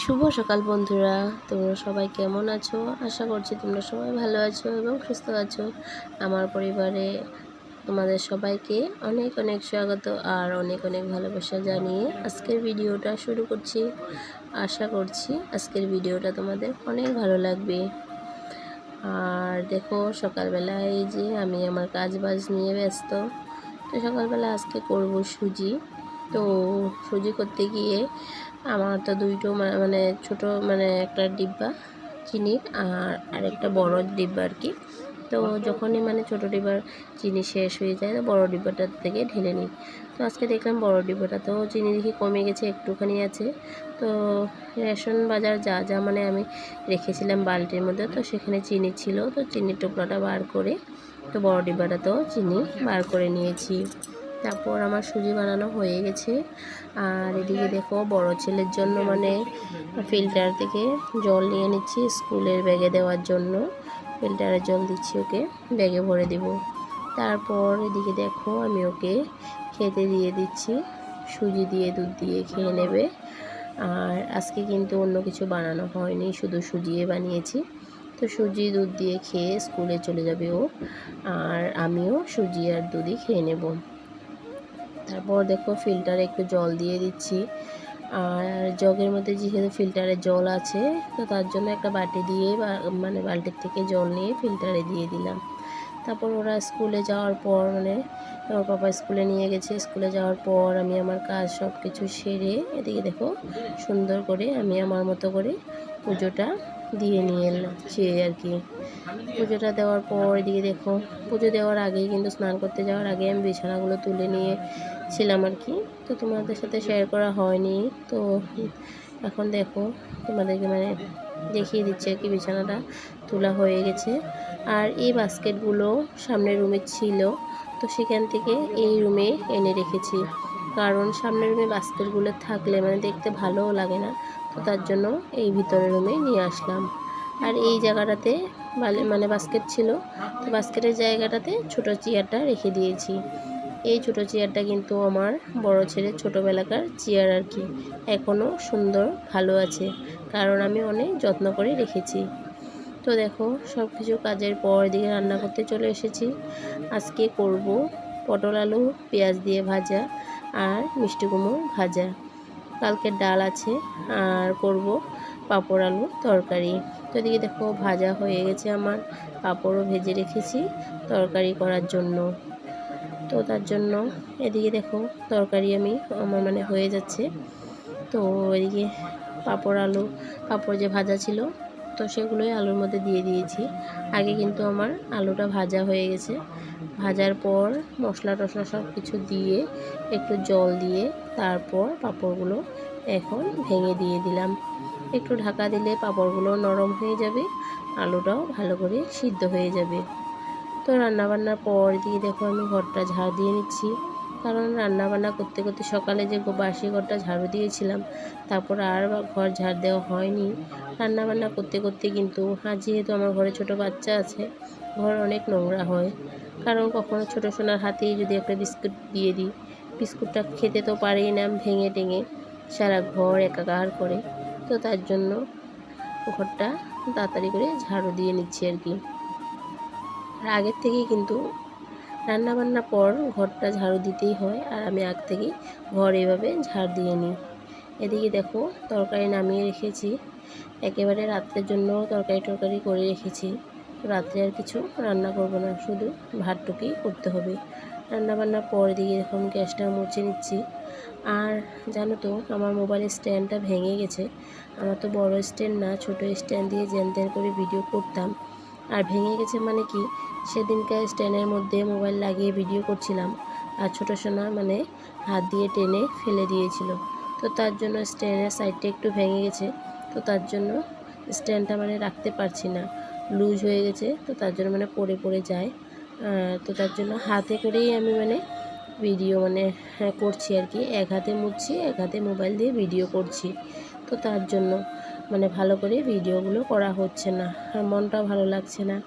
শুভ সকাল বন্ধুরা, তোমরা সবাই কেমন আছো? আশা করছি তোমরা সবাই ভালো আছো এবং সুস্থ আছো। আমার পরিবারে তোমাদের সবাইকে অনেক অনেক স্বাগত আর অনেক অনেক ভালোবাসা জানিয়ে আজকের ভিডিওটা শুরু করছি। আশা করছি আজকের ভিডিওটা তোমাদের অনেক ভালো লাগবে। আর দেখো, সকালবেলায় এই যে আমি আমার কাজ বাজ নিয়ে ব্যস্ত। তো সকালবেলা আজকে করব সুজি। তো সুজি করতে গিয়ে আমার তো দুইটো মানে ছোট মানে একটা ডিব্বা চিনির আর আরেকটা বড় ডিব্বা আর কি। তো যখনই মানে ছোটো ডিব্বার চিনি শেষ হয়ে যায় তো বড় ডিব্বাটার থেকে ঢেলে নিই। তো আজকে দেখলাম বড় ডিব্বাটা তো চিনি দেখি কমে গেছে, একটুখানি আছে। তো রেশন বাজার যা যা মানে আমি রেখেছিলাম বালতির মধ্যে, তো সেখানে চিনি ছিল। তো চিনির টুকরাটা বার করে তো বড় ডিব্বাটাতেও চিনি বার করে নিয়েছি। তারপর আমার সুজি বানানো হয়ে গেছে। আর এদিকে দেখো, বড় ছেলের জন্য মানে ফিল্টার থেকে জল নিয়ে নিচ্ছি স্কুলের ব্যাগে দেওয়ার জন্য। ফিল্টারের জল দিচ্ছি, ওকে ব্যাগে ভরে দিব। তারপর এদিকে দেখো, আমি ওকে খেতে দিয়ে দিচ্ছি। সুজি দিয়ে দুধ দিয়ে খেয়ে নেবে। আর আজকে কিন্তু অন্য কিছু বানানো হয়নি, শুধু সুজিয়ে বানিয়েছি। তো সুজি দুধ দিয়ে খেয়ে স্কুলে চলে যাবে ও, আর আমিও সুজি আর দুধই খেয়ে নেব। তারপর দেখো, ফিল্টারে একটু জল দিয়ে দিচ্ছি। আর জগের মধ্যে যেহেতু ফিল্টারে জল আছে, তো তার জন্য একটা বাটি দিয়ে মানে বালতির থেকে জল নিয়ে ফিল্টারে দিয়ে দিলাম। তারপর ওরা স্কুলে যাওয়ার পর মানে ওর পাপা স্কুলে নিয়ে গেছে, স্কুলে যাওয়ার পর আমি আমার কাজ সব কিছু সেরে এদিকে দেখো সুন্দর করে আমি আমার মতো করে পুজোটা দিয়ে নিয়ে এলামছি আর কি। পুজোটা দেওয়ার পর এদিকে দেখো, পুজো দেওয়ার আগেই কিন্তু স্নান করতে যাওয়ার আগে আমি বিছানাগুলো তুলে নিয়েছিলাম আর কি। তো তোমাদের সাথে শেয়ার করা হয়নি। তো এখন দেখো তোমাদেরকে মানে দেখিয়ে দিচ্ছে আর কি, বিছানাটা তোলা হয়ে গেছে। আর এই বাস্কেটগুলো সামনের রুমে ছিল, তো সেখান থেকে এই রুমে এনে রেখেছি। কারণ সামনের রুমে বাস্কেটগুলো থাকলে মানে দেখতে ভালোও লাগে না। তো তার জন্য এই ভিতরের রুমে নিয়ে আসলাম। আর এই জায়গাটাতে মানে বাস্কেট ছিল, তো বাস্কেটের জায়গাটাতে ছোটো চেয়ারটা রেখে দিয়েছি। এই ছোটো চেয়ারটা কিন্তু আমার বড় ছেলের ছোটোবেলাকার চেয়ার আর কি, এখনও সুন্দর ভালো আছে, কারণ আমি অনেক যত্ন করে রেখেছি। তো দেখো, সব কিছু কাজের পর এদিকে রান্না করতে চলে এসেছি। আজকে করব পটল আলু পেঁয়াজ দিয়ে ভাজা আর মিষ্টি কুমড়ো ভাজা। কালকের ডাল আছে, আর করব পাঁপড় আলু তরকারি। তো এদিকে দেখো, ভাজা হয়ে গেছে আমার, পাঁপড়ও ভেজে রেখেছি তরকারি করার জন্য। তো তার জন্য এদিকে দেখো তরকারি আমার মানে হয়ে যাচ্ছে। তো এদিকে পাঁপড় যে ভাজা ছিল, তো সেগুলোই আলুর মধ্যে দিয়ে দিয়েছি। আগে কিন্তু আমার আলুটা ভাজা হয়ে গেছে। ভাজার পর মশলা টশলা সব কিছু দিয়ে একটু জল দিয়ে তারপর পাঁপড়গুলো এখন ভেঙে দিয়ে দিলাম। একটু ঢাকা দিলে পাঁপড়গুলো নরম হয়ে যাবে, আলুটাও ভালো করে সিদ্ধ হয়ে যাবে। তো রান্নাবান্নার পর দিয়ে দেখো আমি ঘরটা ঝাড় দিয়ে নিচ্ছি। কারণ রান্নাবান্না করতে করতে সকালে যে বাসি ঘরটা ঝাড়ু দিয়েছিলাম, তারপর আর ঘর ঝাড় দেওয়া হয়নি। রান্নাবান্না করতে করতে কিন্তু যেহেতু আমার ঘরে ছোট বাচ্চা আছে, ঘর অনেক নোংরা হয়। কারণ কখনো ছোটো সোনার হাতেই যদি একটা বিস্কুট দিয়ে দিই, বিস্কুটটা খেতে তো পারেই না, ভেঙে টেঙে সারা ঘর একাকার করে। তো তার জন্য ঘরটা তাড়াতাড়ি করে ঝাড়ু দিয়ে নিচ্ছি আর কি। আর আগের থেকেই কিন্তু রান্নাবান্নার পর ঘরটা ঝাড়ু দিতেই হয়, আর আমি আগ থেকেই ঘর এভাবে ঝাড় দিয়ে নিই। এদিকে দেখো, তরকারি নামিয়ে রেখেছি, একেবারে রাত্রের জন্য তরকারি করে রেখেছি। রাত্রে আর কিছু রান্না করব না, শুধু ভাতটুকুই করতে হবে। রান্নাবান্নার পর এদিকে এখন গ্যাসটা মুছে নিচ্ছি। আর জানো তো, আমার মোবাইলের স্ট্যান্ডটা ভেঙে গেছে। আমার তো বড় স্ট্যান্ড না, ছোটো স্ট্যান্ড দিয়ে জ্যান ত্যান করে ভিডিও করতাম। আর ভেঙে গেছে মানে কি, সেদিনকার স্ট্যান্ডের মধ্যে মোবাইল লাগিয়ে ভিডিও করছিলাম, আর ছোটো সোনা মানে হাত দিয়ে টেনে ফেলে দিয়েছিল। তো তার জন্য স্ট্যান্ডের সাইডটা একটু ভেঙে গেছে। তো তার জন্য স্ট্যান্ডটা মানে রাখতে পারছি না, লুজ হয়ে গেছে। তো তার জন্য মানে পড়ে পড়ে যায়। তো তার জন্য হাতে করেই আমি মানে ভিডিও মানে করছি আর কি। এক হাতে মুছছি, এক হাতে মোবাইল দিয়ে ভিডিও করছি। তো তার জন্য মানে ভালো করে ভিডিওগুলো করা হচ্ছে না, আর মনটাও ভালো লাগছে না।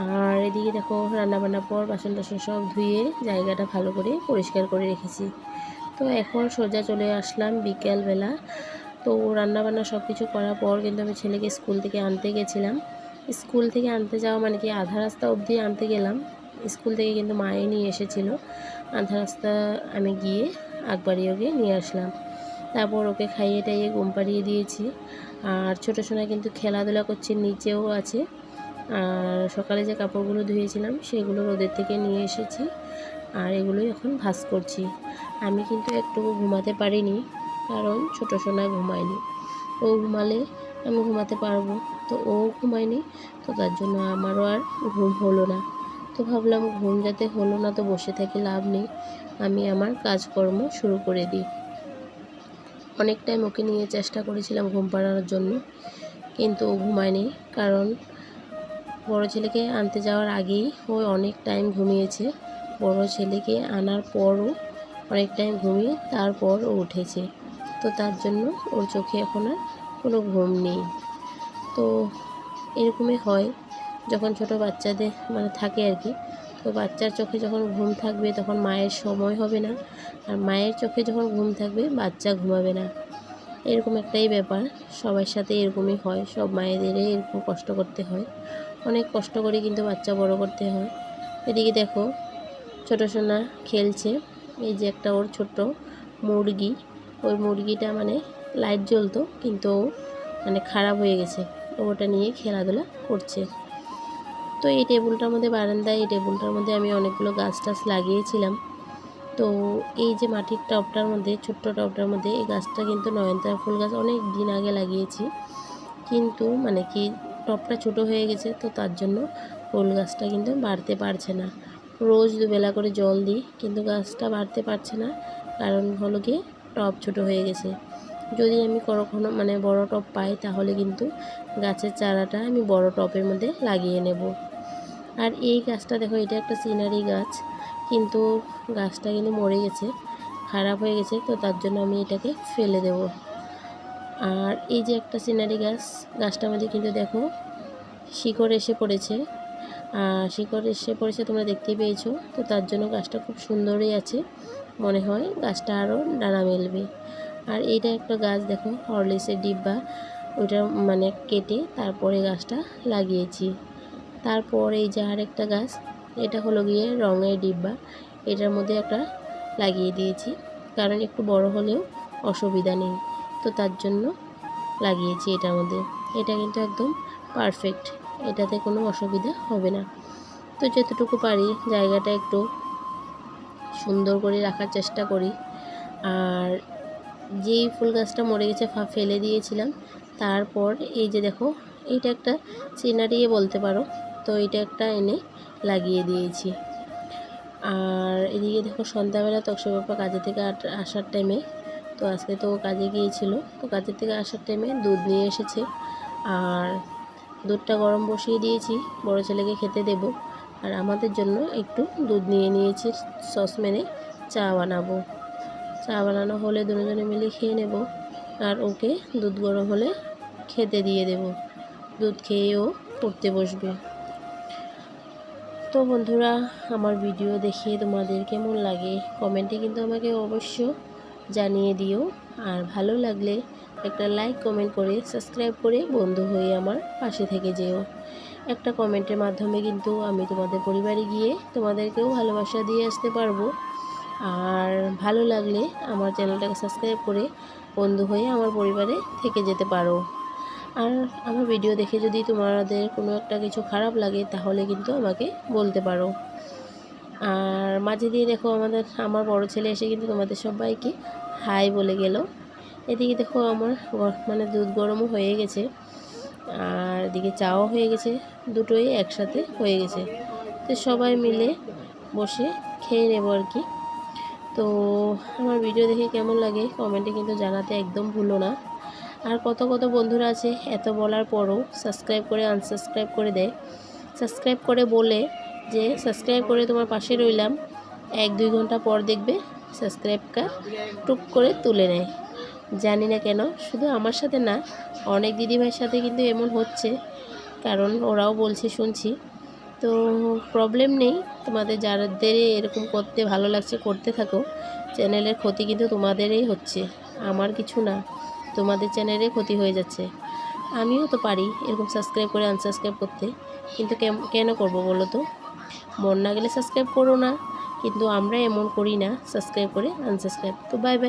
আর এদিকে দেখো, রান্নাবান্নার পর বাসন টাসন সব ধুয়ে জায়গাটা ভালো করে পরিষ্কার করে রেখেছি। তো এখন সোজা চলে আসলাম বিকেলবেলা তো রান্নাবান্না সব কিছু করার পর কিন্তু আমি ছেলেকে স্কুল থেকে আনতে গেছিলাম। স্কুল থেকে আনতে যাওয়া মানে কি আধা রাস্তা অবধি আনতে গেলাম। স্কুল থেকে কিন্তু মায়ে নিয়ে এসেছিলো। আধা রাস্তা আমি গিয়ে একবারই ওকে নিয়ে আসলাম। তারপর ওকে খাইয়ে টাইয়ে ঘুম পাড়িয়ে দিয়েছি। আর ছোটো সোনা কিন্তু খেলাধুলা করছে, নিচেও আছে। আর সকালে যে কাপড়গুলো ধুয়েছিলাম সেগুলো রোদের থেকে নিয়ে এসেছি, আর এগুলোই এখন ভাঁজ করছি। আমি কিন্তু একটুকু ঘুমাতে পারিনি, কারণ ছোটো সোনা ঘুমায়নি। ও ঘুমালে আমি ঘুমাতে পারবো, তো ও ঘুমায়নি, তো তার জন্য আমারও আর ঘুম হলো না। তো ভাবলাম ঘুম যাতে হলো না, তো বসে থেকে লাভ নেই, আমি আমার কাজকর্ম শুরু করে দিই। অনেক টাইম ওকে নিয়ে চেষ্টা করেছিলাম ঘুম পাড়ানোর জন্য, কিন্তু ও ঘুমায়নি। কারণ বড় ছেলেকে আনতে যাওয়ার আগেই ও অনেক টাইম ঘুমিয়েছে। বড় ছেলেকে আনার পরও অনেক টাইম ঘুমিয়ে তারপর ও উঠেছে। তো তার জন্য ওর চোখে এখন আর কোনো ঘুম নেই। তো এরকমই হয় যখন ছোট বাচ্চাদের মানে থাকে আর কি। তো বাচ্চার চোখে যখন ঘুম থাকবে তখন মায়ের সময় হবে না, আর মায়ের চোখে যখন ঘুম থাকবে বাচ্চা ঘুমাবে না। এরকম একটাই ব্যাপার, সবার সাথে এরকমই হয়, সব মায়েদেরই এরকম কষ্ট করতে হয়। অনেক কষ্ট করে কিন্তু বাচ্চা বড় করতে হয়। এদিকে দেখো ছোটো সোনা খেলছে। এই যে একটা ওর ছোট্ট মুরগি, ওই মুরগিটা মানে লাইট জ্বলতো কিন্তু মানে খারাপ হয়ে গেছে, ওটা নিয়ে খেলাধুলা করছে। তো এই টেবিলটার মধ্যে বারান্দায় এই টেবিলটার মধ্যে আমি অনেকগুলো গাছ টাছ লাগিয়েছিলাম। তো এই যে মাটির টবটার মধ্যে, ছোট্ট টবটার মধ্যে এই গাছটা কিন্তু নয়নতারা ফুল গাছ অনেক দিন আগে লাগিয়েছি, কিন্তু মানে কি টবটা ছোট হয়ে গেছে, তো তার জন্য ফুল গাছটা কিন্তু বাড়তে পারছে না। রোজ দুবেলা করে জল দিই, কিন্তু গাছটা বাড়তে পারছে না, কারণ হলো গিয়ে টব ছোট হয়ে গেছে। যদি আমি কখনো মানে বড় টব পাই তাহলে কিন্তু গাছের চারাটা আমি বড় টবের মধ্যে লাগিয়ে নেব। আর এই গাছটা দেখো, এটা একটা সিনারি গাছ, কিন্তু গাছটা কিন্তু মরে গেছে, খারাপ হয়ে গেছে, তো তার জন্য আমি এটাকে ফেলে দেব। আর এই যে একটা সিনারি গাছ, গাছটার মধ্যে কিন্তু দেখো শিকড় এসে পড়েছে, শিকড় এসে পড়েছে, তোমরা দেখতেই পেয়েছো। তো তার জন্য গাছটা খুব সুন্দরই আছে, মনে হয় গাছটা আরও ডানা মেলবে। আর এইটা একটা গাছ দেখো, হরলিক্সের ডিব্বা, ওইটা মানে কেটে তারপরে গাছটা লাগিয়েছি। তারপর এই যে আরেকটা গাছ, এটা হলো গিয়ে রঙের ডিব্বা, এটার মধ্যে একটা লাগিয়ে দিয়েছি, কারণ একটু বড় হলেও অসুবিধা নেই, তো তার জন্য লাগিয়েছি এটার মধ্যে। এটা কিন্তু একদম পারফেক্ট, এটাতে কোনো অসুবিধা হবে না। তো যতটুকু পারি জায়গাটা একটু সুন্দর করে রাখার চেষ্টা করি। আর যেই ফুল গাছটা মরে গেছে ফেলে দিয়েছিলাম, তারপর এই যে দেখো এইটা একটা সিনারি বলতে পারো, তো এটা একটা এনে লাগিয়ে দিয়েছি। আর এদিকে দেখো সন্ধ্যাবেলা তকসা বাপ্পা কাজে থেকে আসার টাইমে, তো আজকে তো কাজে গিয়েছিল, তো কাজের থেকে আসার টাইমে দুধ নিয়ে এসেছে, আর দুধটা গরম বসিয়ে দিয়েছি, বড় ছেলেকে খেতে দেব। আর আমাদের জন্য একটু দুধ নিয়ে নিয়েছি সসপ্যানে, চা বানাবো। চা বানানো হলে দুজনে মিলে খেয়ে নেব, আর ওকে দুধ গরম হলে খেতে দিয়ে দেব, দুধ খেয়েও পড়তে বসবে। তো বন্ধুরা, আমার ভিডিও দেখে তোমাদের কেমন লাগে কমেন্টে কিন্তু আমাকে অবশ্য জানিয়ে দিও। আর ভালো লাগলে একটা লাইক কমেন্ট করে সাবস্ক্রাইব করে বন্ধু হয়ে আমার পাশে থেকে যেও। একটা কমেন্টের মাধ্যমে কিন্তু আমি তোমাদের পরিবারে গিয়ে তোমাদেরকেও ভালোবাসা দিয়ে আসতে পারবো। আর ভালো লাগলে আমার চ্যানেলটাকে সাবস্ক্রাইব করে বন্ধু হয়ে আমার পরিবারে থেকে যেতে পারো। আর আমার ভিডিও দেখে যদি তোমাদের কোনো একটা কিছু খারাপ লাগে তাহলে কিন্তু আমাকে বলতে পারো। আর মাঝে দিয়ে দেখো আমার বড় ছেলে এসে কিন্তু তোমাদের সবাইকে হাই বলে গেল। এদিকে দেখো আমার মানে দুধ গরমও হয়ে গেছে, আর এদিকে চাও হয়ে গেছে, দুটোই একসাথে হয়ে গেছে। তো সবাই মিলে বসে খেয়ে নেব আর কি। তো আমার ভিডিও দেখে কেমন লাগে কমেন্টে কিন্তু জানাতে একদম ভুলো না। আর কত কত বন্ধুরা আছে এত বলার পরও সাবস্ক্রাইব করে আনসাবস্ক্রাইব করে দেয়, সাবস্ক্রাইব করে বলে যে সাবস্ক্রাইব করে তোমার পাশে রইলাম, 1-2 ঘন্টা পর দেখবে সাবস্ক্রাইবটা টুক করে তুলে নেয়। জানি না কেন, শুধু আমার সাথে না, অনেক দিদিভাইয়ের সাথে কিন্তু এমন হচ্ছে, কারণ ওরাও বলছে শুনছি। তো প্রবলেম নেই, তোমাদের যাদের এরকম করতে ভালো লাগছে করতে থাকো, চ্যানেলের ক্ষতি কিন্তু তোমাদেরই হচ্ছে, আমার কিছু না। তো তোমাদের চ্যানেলে ক্ষতি হয়ে যাচ্ছে। আমিও তো পারি এরকম সাবস্ক্রাইব করে আনসাবস্ক্রাইব করতে, কিন্তু কেন করব বলো তো? মন না গেলে সাবস্ক্রাইব করো না, কিন্তু আমরা এমন করি না সাবস্ক্রাইব করে আনসাবস্ক্রাইব। তো বাই বাই।